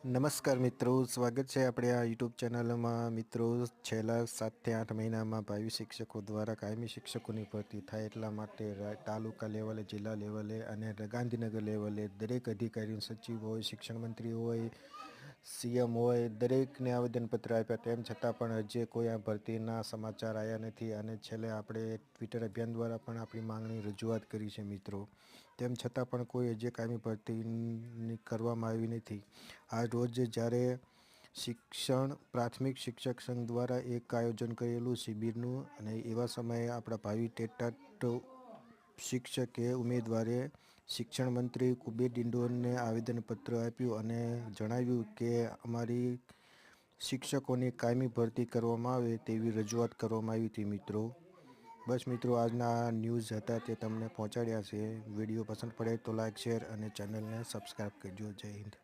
નમસ્કાર મિત્રો, સ્વાગત છે આપણે આ યુટ્યુબ ચેનલમાં. મિત્રો, છેલ્લા 7 થી 8 મહિનામાં ભાવિ શિક્ષકો દ્વારા કાયમી શિક્ષકોની ભરતી થાય એટલા માટે તાલુકા લેવલે, જિલ્લા લેવલે અને ગાંધીનગર લેવલે દરેક અધિકારીઓ, સચિવ હોય, શિક્ષણ મંત્રી હોય, સીએમ હોય, દરેકને આવેદનપત્ર આપ્યા. તેમ છતાં પણ હજી કોઈ આ ભરતીના સમાચાર આવ્યા નથી અને છેલ્લે આપણે ટ્વિટર અભિયાન દ્વારા પણ આપણી માંગણી રજૂઆત કરી છે મિત્રો. તેમ છતાં પણ કોઈ હજી કાયમી ભરતી કરવામાં આવી નથી. આ રોજ જ્યારે પ્રાથમિક શિક્ષક સંઘ દ્વારા એક આયોજન કરેલું શિબિરનું અને એવા સમયે આપણા ભાવિ ટેટાટ શિક્ષકે ઉમેદવારે શિક્ષણ મંત્રી કુબેર ડિંડોરને આવેદનપત્ર આપ્યું અને જણાવ્યું કે અમારી શિક્ષકોની કાયમી ભરતી કરવામાં આવે તેવી રજૂઆત કરવામાં આવી હતી મિત્રો. બસ મિત્રો, આજના ન્યૂઝ હતા તે તમને પહોંચાડ્યા છે. વિડીયો પસંદ પડે તો લાઇક, શેર અને ચેનલને સબસ્ક્રાઈબ કરજો. જય હિન્દ.